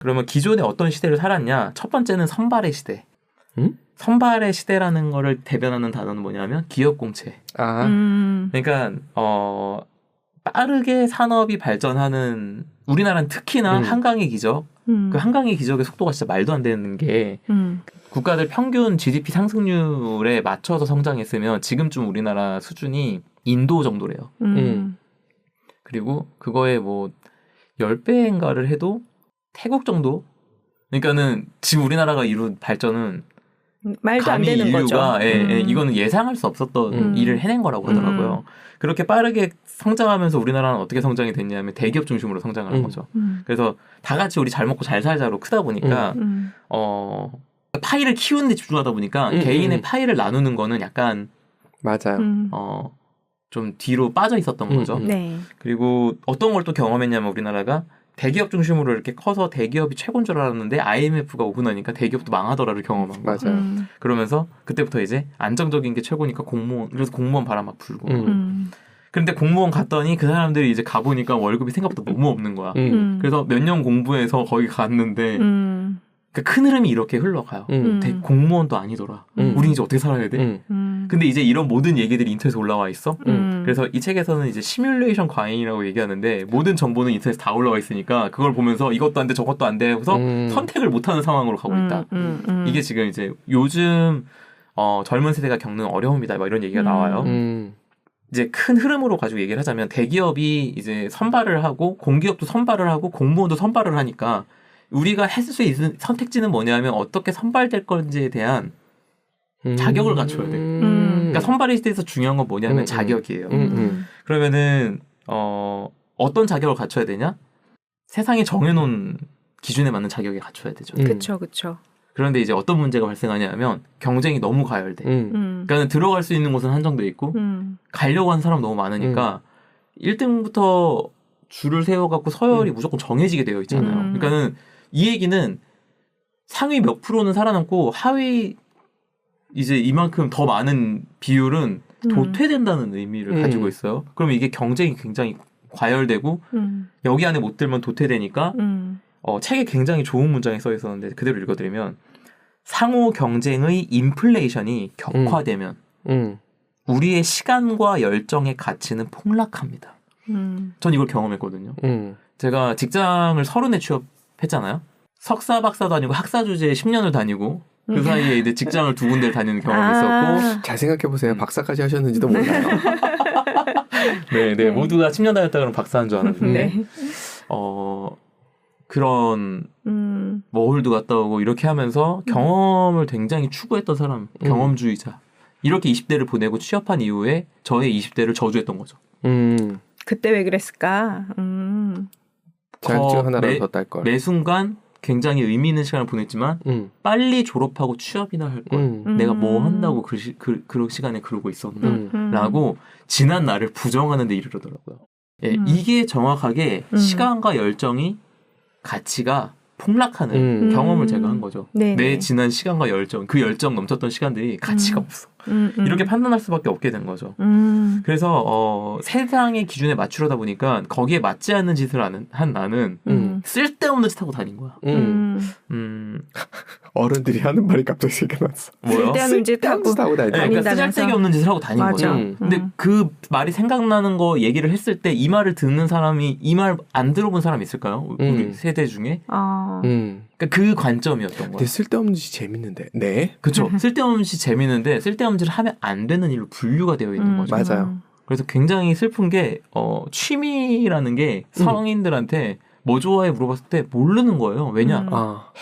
그러면 기존에 어떤 시대를 살았냐? 첫 번째는 선발의 시대. 음? 선발의 시대라는 거를 대변하는 단어는 뭐냐면 기업공채. 그러니까 빠르게 산업이 발전하는 우리나라는 특히나 한강의 기적. 그 한강의 기적의 속도가 진짜 말도 안 되는 게 국가들 평균 GDP 상승률에 맞춰서 성장했으면 지금쯤 우리나라 수준이 인도 정도래요. 그리고 그거에 뭐 10배인가를 해도 태국 정도? 그러니까는 지금 우리나라가 이룬 발전은 말도 안 감히 되는 인류가 거죠. 이거는 예상할 수 없었던 일을 해낸 거라고 하더라고요. 그렇게 빠르게 성장하면서 우리나라는 어떻게 성장이 됐냐면 대기업 중심으로 성장을 한 거죠. 그래서 다 같이 우리 잘 먹고 잘 살자로 크다 보니까 파이를 키우는 데 집중하다 보니까 개인의 파이를 나누는 거는 약간 맞아요. 좀 뒤로 빠져 있었던 거죠. 네. 그리고 어떤 걸 또 경험했냐면 우리나라가 대기업 중심으로 이렇게 커서 대기업이 최고인 줄 알았는데 IMF가 오고 나니까 대기업도 망하더라를 경험한 거예요. 맞아요. 그러면서 그때부터 이제 안정적인 게 최고니까 그래서 공무원 바람 막 불고. 그런데 공무원 갔더니 그 사람들이 이제 가보니까 월급이 생각보다 너무 없는 거야. 그래서 몇 년 공부해서 거기 갔는데 그 큰 흐름이 이렇게 흘러가요. 공무원도 아니더라. 우린 이제 어떻게 살아야 돼? 근데 이제 이런 모든 얘기들이 인터넷에 올라와 있어. 그래서 이 책에서는 이제 시뮬레이션 과잉이라고 얘기하는데 모든 정보는 인터넷에 다 올라와 있으니까 그걸 보면서 이것도 안 돼, 저것도 안 돼 해서 선택을 못하는 상황으로 가고 있다. 이게 지금 이제 요즘 젊은 세대가 겪는 어려움이다. 막 이런 얘기가 나와요. 이제 큰 흐름으로 가지고 얘기를 하자면 대기업이 이제 선발을 하고 공기업도 선발을 하고 공무원도 선발을 하니까 우리가 했을 수 있는 선택지는 뭐냐면 어떻게 선발될 건지에 대한 자격을 갖춰야 돼. 그러니까 선발의 시대에서 중요한 건 뭐냐면 자격이에요. 그러면은 어떤 자격을 갖춰야 되냐? 세상에 정해놓은 기준에 맞는 자격을 갖춰야 되죠. 그렇죠. 그런데 이제 어떤 문제가 발생하냐면 경쟁이 너무 가열돼. 그러니까 들어갈 수 있는 곳은 한정돼 있고 가려고 하는 사람 너무 많으니까 1등부터 줄을 세워갖고 서열이 무조건 정해지게 되어 있잖아요. 그러니까는 이 얘기는 상위 몇 프로는 살아남고 하위 이제 이만큼 더 많은 비율은 도태된다는 의미를 가지고 있어요. 그럼 이게 경쟁이 굉장히 과열되고 여기 안에 못 들면 도태되니까 책에 굉장히 좋은 문장이 써 있었는데 그대로 읽어드리면 상호 경쟁의 인플레이션이 격화되면 우리의 시간과 열정의 가치는 폭락합니다. 전 이걸 경험했거든요. 제가 직장을 30에 취업했잖아요. 석사 박사도 아니고 학사 주제에 10년을 다니고 그 사이에 이제 직장을 2군데를 다니는 경험이 있었고 잘 생각해보세요. 박사까지 하셨는지도 몰라요. 네. 모두가 10년 다녔다 그러면 박사한 줄 알았는데 그런 워홀도 갔다 오고 이렇게 하면서 경험을 굉장히 추구했던 사람, 경험주의자 이렇게 20대를 보내고 취업한 이후에 저의 20대를 저주했던 거죠. 그때 왜 그랬을까? 자격증 하나라도 더 딸 걸. 매 순간 굉장히 의미 있는 시간을 보냈지만 빨리 졸업하고 취업이나 할 걸. 내가 뭐 한다고 그 시간에 그러고 있었나? 라고 지난 날을 부정하는 데 이르더라고요. 예, 이게 정확하게 시간과 열정이 가치가 폭락하는 경험을 제가 한 거죠. 내 지난 시간과 열정, 그 열정 넘쳤던 시간들이 가치가 없어. 이렇게 판단할 수밖에 없게 된 거죠. 그래서 세상의 기준에 맞추려다 보니까 거기에 맞지 않는 짓을 한 나는 쓸데없는 짓 하고 다닌 거야. 어른들이 하는 말이 갑자기 생각났어. 뭐요? 쓸데없는 짓 하고 그러니까 쓰잘데기 없는 짓을 하고 다닌 거죠. 근데 그 말이 생각나는 거 얘기를 했을 때 이 말을 듣는 사람이 이 말 안 들어본 사람이 있을까요? 우리 세대 중에? 그러니까 그 관점이었던 거예요. 근데 쓸데없는 짓이 재밌는데. 네. 그렇죠. 쓸데없는 짓이 재밌는데 쓸데없는 짓을 하면 안 되는 일로 분류가 되어 있는 거죠. 맞아요. 그래서 굉장히 슬픈 게 취미라는 게 성인들한테 뭐 좋아해 물어봤을 때 모르는 거예요. 왜냐?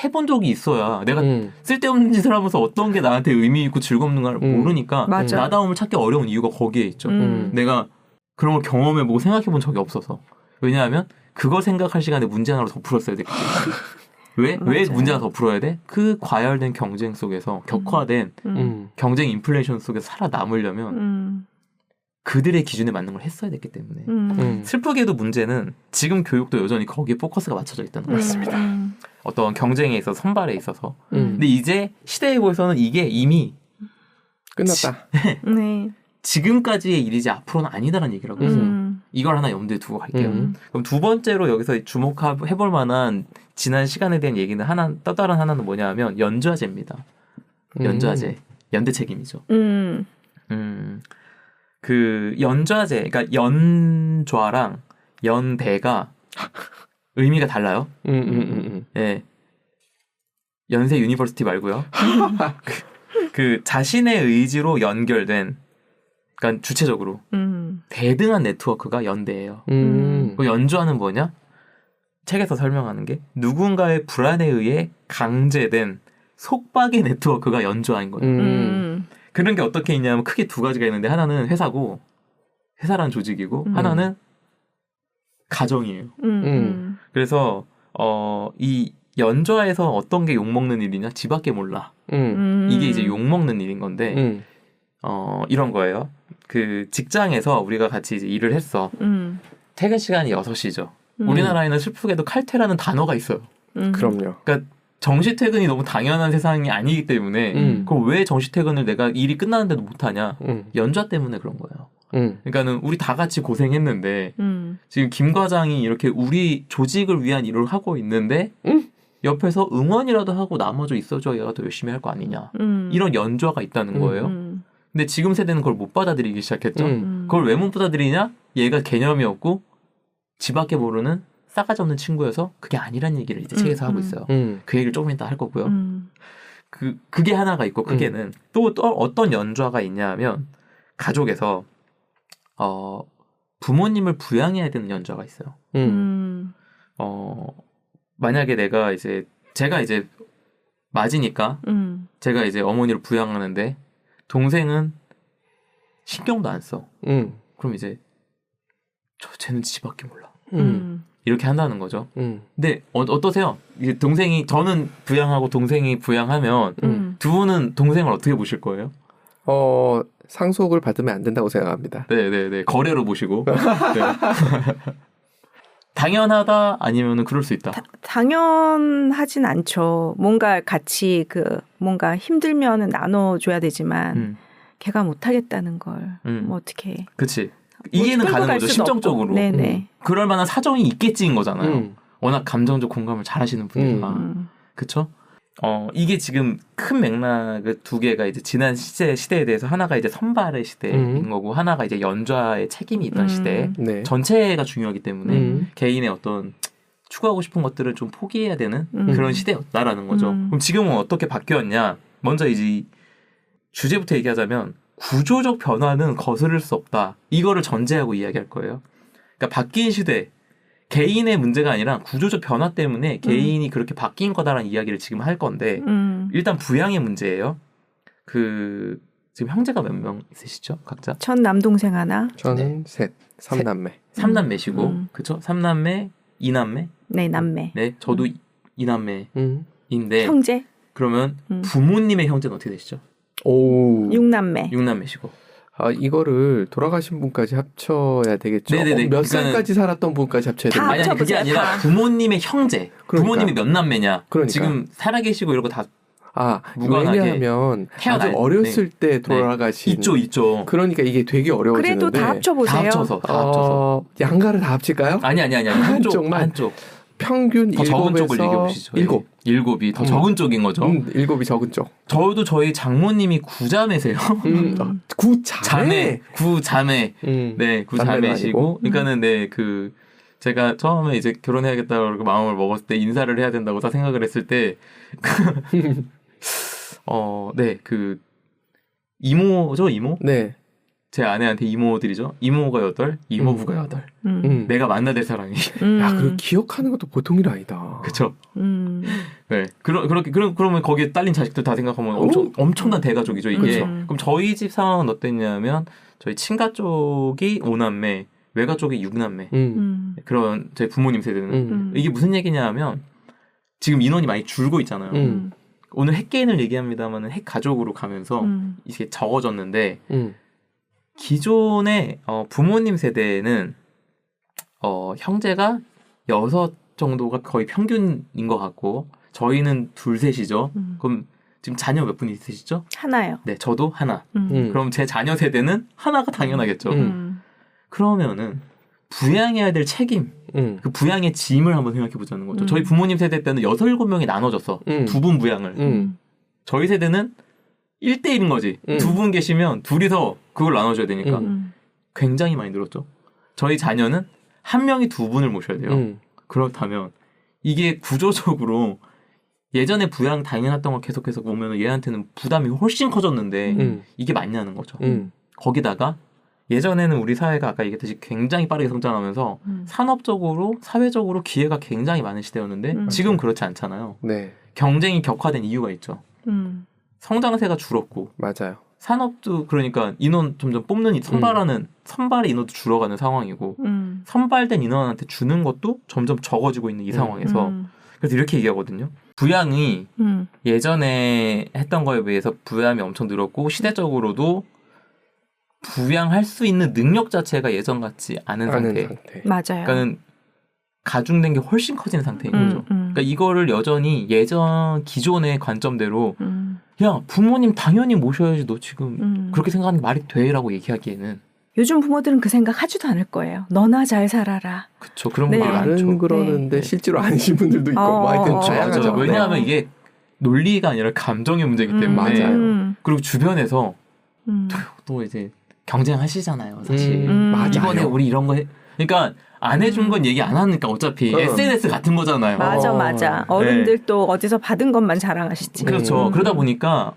해본 적이 있어야 내가 쓸데없는 짓을 하면서 어떤 게 나한테 의미 있고 즐겁는가를 모르니까 나다움을 찾기 어려운 이유가 거기에 있죠. 내가 그런 걸 경험해보고 생각해본 적이 없어서. 왜냐하면 그거 생각할 시간에 문제 하나로 더 풀었어야 됐기 때문에. 왜 문제 하나 더 풀어야 돼? 그 과열된 경쟁 속에서 격화된 경쟁 인플레이션 속에서 살아남으려면 그들의 기준에 맞는 걸 했어야 됐기 때문에 슬프게도 문제는 지금 교육도 여전히 거기에 포커스가 맞춰져 있다는 거예요. 맞습니다. 어떤 경쟁에 있어서 선발에 있어서 근데 이제 시대에 보여서는 이게 이미 끝났다. 네. 지금까지의 일이지 앞으로는 아니다라는 얘기라고 했어요. 이걸 하나 염두에 두고 갈게요. 그럼 두 번째로 여기서 주목해볼 만한 지난 시간에 대한 얘기는 또 다른 하나는 뭐냐 하면 연좌제입니다. 연좌제. 연대 책임이죠. 그 연좌제, 그러니까 연좌랑 연대가 의미가 달라요. 예. 연세 유니버시티 말고요. 그 자신의 의지로 연결된, 그러니까 주체적으로 대등한 네트워크가 연대예요. 그 연좌는 뭐냐? 책에서 설명하는 게 누군가의 불안에 의해 강제된 속박의 네트워크가 연좌인 거예요. 그런 게 어떻게 있냐면 크게 두 가지가 있는데 하나는 회사고, 회사라는 조직이고, 하나는 가정이에요. 그래서 이 연좌에서 어떤 게 욕먹는 일이냐? 지밖에 몰라. 이게 이제 욕먹는 일인 건데 이런 거예요. 그 직장에서 우리가 같이 이제 일을 했어. 퇴근 시간이 6시죠. 우리나라에는 슬프게도 칼퇴라는 단어가 있어요. 그럼요. 그러니까 정시 퇴근이 너무 당연한 세상이 아니기 때문에 그럼 왜 정시 퇴근을 내가 일이 끝나는데도 못하냐? 연좌 때문에 그런 거예요. 그러니까는 우리 다 같이 고생했는데 지금 김 과장이 이렇게 우리 조직을 위한 일을 하고 있는데 옆에서 응원이라도 하고 나머지 있어줘 얘가 더 열심히 할 거 아니냐. 이런 연좌가 있다는 거예요. 근데 지금 세대는 그걸 못 받아들이기 시작했죠. 그걸 왜 못 받아들이냐? 얘가 개념이 없고 지밖에 모르는 싸가지 없는 친구여서 그게 아니란 얘기를 이제 책에서 하고 있어요. 그 얘기를 조금 이따 할 거고요. 그게 하나가 있고 크게는 또 어떤 연좌가 있냐면 가족에서 부모님을 부양해야 되는 연좌가 있어요. 만약에 제가 이제 맞이니까 제가 이제 어머니를 부양하는데 동생은 신경도 안 써. 그럼 이제 쟤는 지밖에 몰라. 이렇게 한다는 거죠. 근데 어떠세요? 이제 저는 부양하고 동생이 부양하면 두 분은 동생을 어떻게 보실 거예요? 상속을 받으면 안 된다고 생각합니다. 네네네. 거래로 보시고. 네. 당연하다 아니면은 그럴 수 있다. 당연하진 않죠. 뭔가 같이 뭔가 힘들면은 나눠줘야 되지만 걔가 못하겠다는 걸 뭐 어떻게? 그렇지. 이해는 가는 거죠. 심정적으로. 네네. 그럴 만한 사정이 있겠지인 거잖아요. 워낙 감정적 공감을 잘하시는 분이라. 그렇죠? 이게 지금 큰 맥락 두 개가 이제 지난 시대에 대해서 하나가 이제 선발의 시대인 거고 하나가 이제 연좌의 책임이 있던 시대. 네. 전체가 중요하기 때문에 개인의 어떤 추구하고 싶은 것들을 좀 포기해야 되는 그런 시대였다라는 거죠. 그럼 지금은 어떻게 바뀌었냐? 먼저 이제 주제부터 얘기하자면 구조적 변화는 거스를 수 없다. 이거를 전제하고 이야기할 거예요. 그러니까 바뀐 시대. 개인의 문제가 아니라 구조적 변화 때문에 개인이 그렇게 바뀐 거다라는 이야기를 지금 할 건데 일단 부양의 문제예요. 지금 형제가 몇 명 있으시죠? 각자? 전 남동생 하나. 저는 셋. 3남매. 3남매시고 그렇죠? 3남매, 2남매? 네, 남매. 네, 저도 2남매인데 형제? 그러면 부모님의 형제는 어떻게 되시죠? 6남매. 6남매시고 이거를 돌아가신 분까지 합쳐야 되겠죠. 네네네. 몇 살까지 살았던 분까지 합쳐야 되는 아니 그게 아니라 부모님의 형제. 그러니까. 부모님이 몇 남매냐. 그러니까. 지금 살아계시고 이런 거 다 무관하게. 왜냐하면 아주 어렸을 때 돌아가신. 있죠. 그러니까 이게 되게 어려워지는데. 그래도 다 합쳐보세요. 다 합쳐서. 양가를 다 합칠까요? 아니. 한쪽. 평균 더 적은 쪽을 얘기해보시죠. 7이 더 적은 쪽인 거죠. 7이 적은 쪽. 저도 저희 장모님이 9자매세요. 9자매? 9자매. 네, 9자매시고. 그러니까는 제가 처음에 이제 결혼해야겠다고 마음을 먹었을 때 인사를 해야 된다고 다 생각을 했을 때 이모죠, 이모? 네. 제 아내한테 이모들이죠. 이모가 8, 이모부가 8. 내가 만나야 될 사람이. 야, 그리고 기억하는 것도 보통 일 아니다. 그쵸. 네. 그러면 거기에 딸린 자식들 다 생각하면 엄청난 대가족이죠, 이게. 그쵸. 그럼 저희 집 상황은 어땠냐면, 저희 친가 쪽이 5남매, 외가 쪽이 6남매. 그런 저희 부모님 세대는. 이게 무슨 얘기냐 하면, 지금 인원이 많이 줄고 있잖아요. 오늘 핵개인을 얘기합니다만, 핵 가족으로 가면서 이게 적어졌는데, 기존의 부모님 세대는 형제가 6 정도가 거의 평균인 것 같고 저희는 2, 3이죠. 그럼 지금 자녀 몇 분 있으시죠? 하나요. 네, 저도 하나. 그럼 제 자녀 세대는 하나가 당연하겠죠. 그러면은 부양해야 될 책임, 그 부양의 짐을 한번 생각해 보자는 거죠. 저희 부모님 세대 때는 6, 7명이 나눠졌어. 두 분 부양을. 저희 세대는 1대1인 거지. 두 분 계시면 둘이서 그걸 나눠줘야 되니까. 굉장히 많이 늘었죠. 저희 자녀는 한 명이 두 분을 모셔야 돼요. 그렇다면 이게 구조적으로 예전에 부양 당연했던 걸 계속해서 보면 얘한테는 부담이 훨씬 커졌는데 이게 맞냐는 거죠. 거기다가 예전에는 우리 사회가 아까 얘기했듯이 굉장히 빠르게 성장하면서 산업적으로 사회적으로 기회가 굉장히 많은 시대였는데 지금 그렇지 않잖아요. 네. 경쟁이 격화된 이유가 있죠. 성장세가 줄었고 맞아요. 산업도 그러니까 인원 점점 뽑는 선발의 인원도 줄어가는 상황이고 선발된 인원한테 주는 것도 점점 적어지고 있는 이 상황에서 그래서 이렇게 얘기하거든요. 부양이 예전에 했던 거에 비해서 부양이 엄청 늘었고 시대적으로도 부양할 수 있는 능력 자체가 예전 같지 않은 상태. 맞아요. 그러니까는 가중된 게 훨씬 커지는 상태인 거죠. 그러니까 이거를 여전히 예전 기존의 관점대로 야 부모님 당연히 모셔야지 너 지금 그렇게 생각하는 게 말이 돼라고 얘기하기에는 요즘 부모들은 그 생각 하지도 않을 거예요. 너나 잘 살아라. 그렇죠. 그런 네. 분들 말은 많죠. 그러는데 네. 실제로 아니신 분들도 있고 뭐 하여튼 맞아요. 왜냐하면 이게 논리가 아니라 감정의 문제이기 때문에 맞아요. 그리고 주변에서 또 이제 경쟁하시잖아요. 사실 맞아요. 이번에 우리 이런 거 그러니까 안 해준 건 얘기 안 하니까 어차피 SNS 같은 거잖아요. 맞아. 어른들 또 어디서 받은 것만 자랑하시지. 그렇죠. 그러다 보니까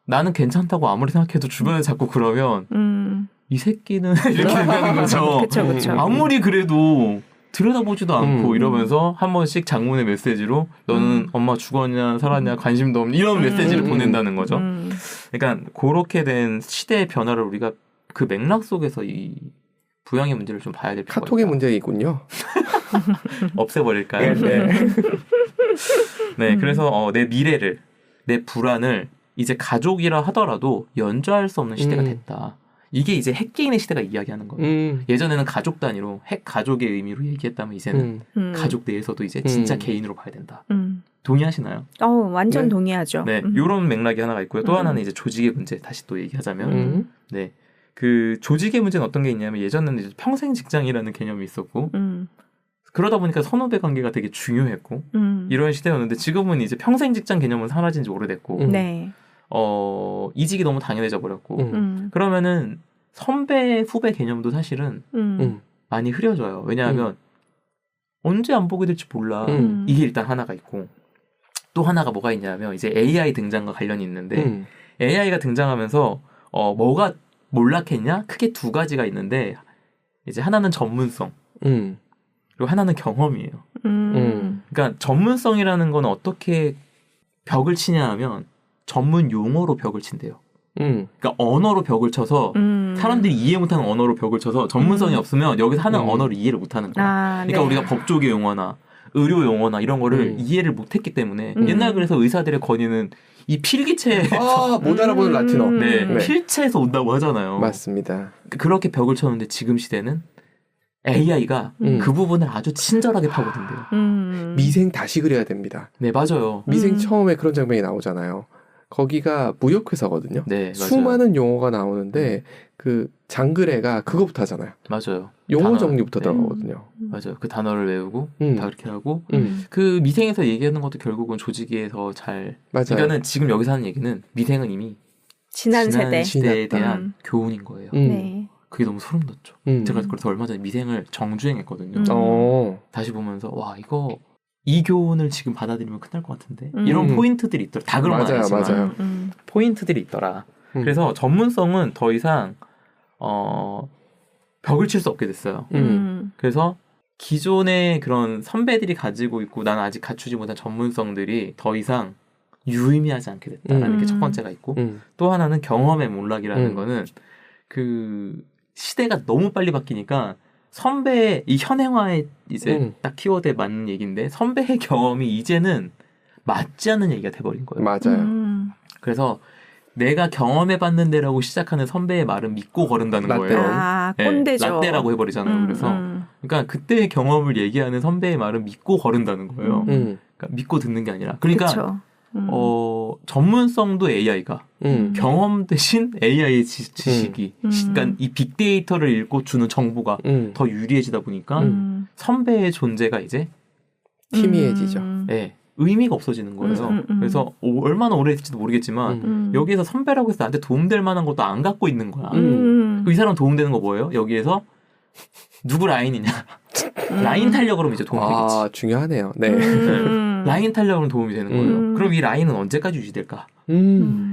나는 괜찮다고 아무리 생각해도 주변에 자꾸 그러면 이 새끼는 이렇게 얘기하는 거죠. 그렇죠. 아무리 그래도 들여다보지도 않고 이러면서 한 번씩 장문의 메시지로 너는 엄마 죽었냐 살았냐 관심도 없냐 이런 메시지를 보낸다는 거죠. 그러니까 그렇게 된 시대의 변화를 우리가 그 맥락 속에서 이 부양의 문제를 좀 봐야 될 필요가 카톡의 있다. 문제이군요. 없애버릴까요? 네, 그래서 내 미래를 내 불안을 이제 가족이라 하더라도 연주할 수 없는 시대가 됐다. 이게 이제 핵개인의 시대가 이야기하는 거예요. 예전에는 가족 단위로 핵 가족의 의미로 얘기했다면 이제는 가족 내에서도 이제 진짜 개인으로 봐야 된다. 동의하시나요? 완전 네. 동의하죠. 네, 이런 맥락이 하나가 있고요. 또 하나는 이제 조직의 문제 다시 또 얘기하자면, 네, 그 조직의 문제는 어떤 게 있냐면 예전에는 이제 평생 직장이라는 개념이 있었고, 그러다 보니까 선후배 관계가 되게 중요했고 이런 시대였는데 지금은 이제 평생 직장 개념은 사라진 지 오래됐고, 네. 이직이 너무 당연해져 버렸고, 그러면은 선배 후배 개념도 사실은 많이 흐려져요. 왜냐하면 언제 안 보게 될지 몰라. 이게 일단 하나가 있고, 또 하나가 뭐가 있냐면 이제 AI 등장과 관련이 있는데 AI가 등장하면서 뭐가 몰락했냐? 크게 두 가지가 있는데 이제 하나는 전문성 그리고 하나는 경험이에요. 그러니까 전문성이라는 건 어떻게 벽을 치냐 하면 전문 용어로 벽을 친대요. 그러니까 언어로 벽을 쳐서 사람들이 이해 못하는 언어로 벽을 쳐서 전문성이 없으면 여기서 하는 언어를 이해를 못하는 거야. 그러니까 네. 우리가 법조계 용어나 의료 용어나 이런 거를 이해를 못했기 때문에 옛날 그래서 의사들의 권위는 이 필기체 못 알아보는 라틴어. 네, 필체에서 온다고 하잖아요. 맞습니다. 그렇게 벽을 쳤는데 지금 시대는 AI가 그 부분을 아주 친절하게 파고든대요. 미생 다시 그려야 됩니다. 네, 맞아요. 미생 처음에 그런 장면이 나오잖아요. 거기가 무역회사거든요. 네, 맞아요. 수많은 용어가 나오는데 그 장그래가 그거부터 하잖아요. 맞아요. 용어 단어. 정리부터 네. 들어가거든요. 맞아요. 그 단어를 외우고 다 그렇게 하고 그 미생에서 얘기하는 것도 결국은 조직에서 잘 맞아요. 그러니까는 지금 여기서 하는 얘기는 미생은 이미 지난 세대. 시대에 지났다. 대한 교훈인 거예요. 네. 그게 너무 소름 돋죠. 제가 그래서 얼마 전에 미생을 정주행했거든요. 다시 보면서 와 이거 이 교훈을 지금 받아들이면 큰일 날 것 같은데 이런 포인트들이 있더라. 다 그런 건 아니지만 맞아요. 포인트들이 있더라. 그래서 전문성은 더 이상 벽을 칠 수 없게 됐어요. 그래서 기존의 그런 선배들이 가지고 있고 나는 아직 갖추지 못한 전문성들이 더 이상 유의미하지 않게 됐다라는 게 첫 번째가 있고 또 하나는 경험의 몰락이라는 거는 그 시대가 너무 빨리 바뀌니까 선배의 이 현행화에 이제 딱 키워드에 맞는 얘기인데 선배의 경험이 이제는 맞지 않는 얘기가 돼버린 거예요. 맞아요. 그래서 내가 경험해봤는데라고 시작하는 선배의 말은 믿고 거른다는 라떼. 거예요. 꼰대죠. 라떼라고 해버리잖아요. 그래서 그러니까 그때의 경험을 얘기하는 선배의 말은 믿고 거른다는 거예요. 그러니까 믿고 듣는 게 아니라. 그러니까 그쵸. 전문성도 AI가 경험 대신 AI의 지식이 그러니까 이 빅데이터를 읽고 주는 정보가 더 유리해지다 보니까 선배의 존재가 이제 희미해지죠. 네, 의미가 없어지는 거예요. 그래서 얼마나 오래 했을지도 모르겠지만 여기에서 선배라고 해서 나한테 도움될 만한 것도 안 갖고 있는 거야. 이 사람 도움되는 거 뭐예요? 여기에서 누구 라인이냐. 라인 탄력으로 이제 도움이 되겠지. 아, 중요하네요. 네. 라인 탄력으로 도움이 되는 거예요. 그럼 이 라인은 언제까지 유지될까?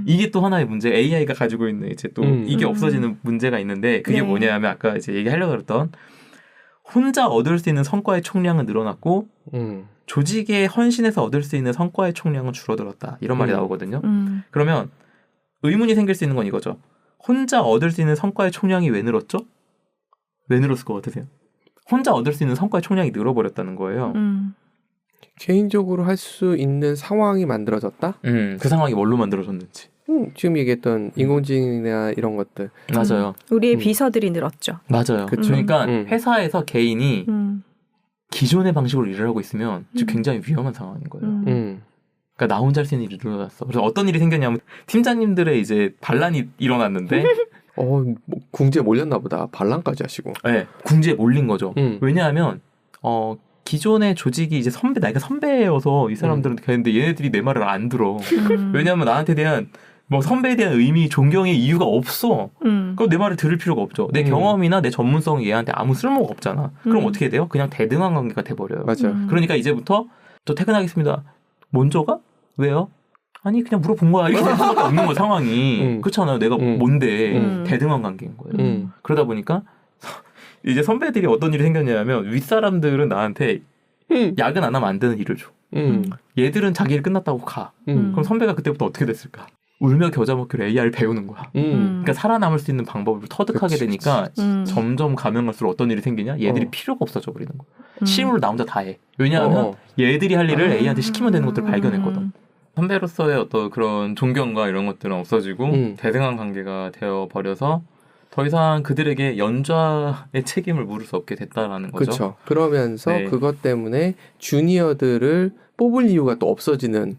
이게 또 하나의 문제. AI가 가지고 있는 이제 또 이게 없어지는 문제가 있는데 그게 네. 뭐냐면 아까 이제 얘기하려고 했던 혼자 얻을 수 있는 성과의 총량은 늘어났고 조직에 헌신해서 얻을 수 있는 성과의 총량은 줄어들었다. 이런 말이 나오거든요. 그러면 의문이 생길 수 있는 건 이거죠. 혼자 얻을 수 있는 성과의 총량이 왜 늘었죠? 왜 늘었을 것 같으세요? 혼자 얻을 수 있는 성과의 총량이 늘어버렸다는 거예요. 개인적으로 할 수 있는 상황이 만들어졌다? 그 상황이 뭘로 만들어졌는지. 지금 얘기했던 인공지능이나 이런 것들. 맞아요. 우리의 비서들이 늘었죠. 맞아요. 그쵸. 그러니까 회사에서 개인이 음. 기존의 방식으로 일을 하고 있으면 지금 굉장히 위험한 상황인 거예요. 그러니까 나 혼자 할 수 있는 일이 늘어났어. 그래서 어떤 일이 생겼냐면 팀장님들의 이제 반란이 일어났는데 뭐 궁지에 몰렸나 보다. 반란까지 하시고. 네, 궁지에 몰린 거죠. 왜냐하면 기존의 조직이 이제 나이가 선배여서 이 사람들은 그랬는데 얘네들이 내 말을 안 들어. 왜냐하면 나한테 대한 뭐 선배에 대한 의미, 존경의 이유가 없어. 그럼 내 말을 들을 필요가 없죠. 내 경험이나 내 전문성이 얘한테 아무 쓸모가 없잖아. 그럼 어떻게 돼요? 그냥 대등한 관계가 돼버려요. 맞아요. 그러니까 이제부터 저 퇴근하겠습니다. 먼저가? 왜요? 아니 그냥 물어본 거야. 이렇게 될 수밖에 없는 거 상황이. 그렇잖아요. 내가 뭔데 대등한 관계인 거예요. 그러다 보니까 이제 선배들이 어떤 일이 생겼냐면 윗사람들은 나한테 야근 안 하면 안 되는 일을 줘. 얘들은 자기 일 끝났다고 가. 그럼 선배가 그때부터 어떻게 됐을까? 울며 겨자 먹기로 AI를 배우는 거야. 그러니까 살아남을 수 있는 방법을 터득하게 되니까 점점 가면 갈수록 어떤 일이 생기냐? 얘들이 필요가 없어져 버리는 거야. 실무를 나 혼자 다 해. 왜냐하면 얘들이 할 일을 AI한테 시키면 되는 것들을 발견했거든. 선배로서의 어떤 그런 존경과 이런 것들은 없어지고 대등한 관계가 되어버려서 더 이상 그들에게 연좌의 책임을 물을 수 없게 됐다라는 거죠. 그렇죠. 그러면서 네. 그것 때문에 주니어들을 뽑을 이유가 또 없어지는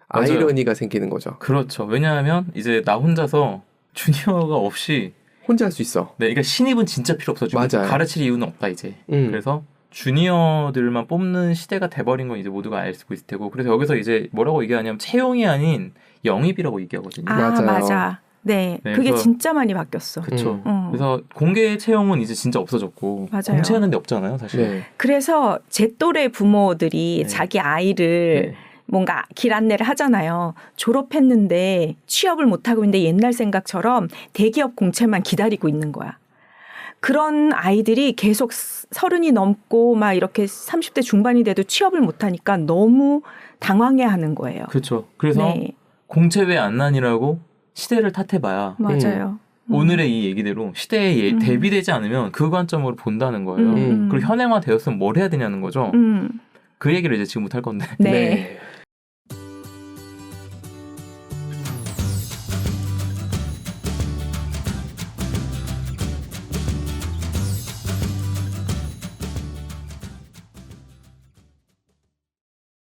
맞아요. 아이러니가 생기는 거죠. 그렇죠. 왜냐하면 이제 나 혼자서 주니어가 없이 혼자 할 수 있어. 네, 그러니까 신입은 진짜 필요 없어지고 맞아요. 가르칠 이유는 없다 이제. 그래서 주니어들만 뽑는 시대가 돼버린 건 이제 모두가 알 수 있을 테고. 그래서 여기서 이제 뭐라고 얘기하냐면 채용이 아닌 영입이라고 얘기하거든요. 맞아요. 맞아. 네, 네, 그게 그래서- 진짜 많이 바뀌었어. 그렇죠. 음. 그래서 공개 채용은 이제 진짜 없어졌고 맞아요. 공채하는 데 없잖아요, 사실. 네. 그래서 제 또래 부모들이 네. 자기 아이를 네. 뭔가 길 안내를 하잖아요. 졸업했는데 취업을 못하고 있는데 옛날 생각처럼 대기업 공채만 기다리고 있는 거야. 그런 아이들이 계속 30이 넘고 막 이렇게 30대 중반이 돼도 취업을 못하니까 너무 당황해하는 거예요. 그렇죠. 그래서 네, 공채 왜 안 나니라고 시대를 탓해봐야 맞아요. 오늘의 이 얘기대로 시대에 대비되지 않으면 그 관점으로 본다는 거예요. 그리고 현행화되었으면 뭘 해야 되냐는 거죠. 그 얘기를 이제 지금부터 할 건데. 네.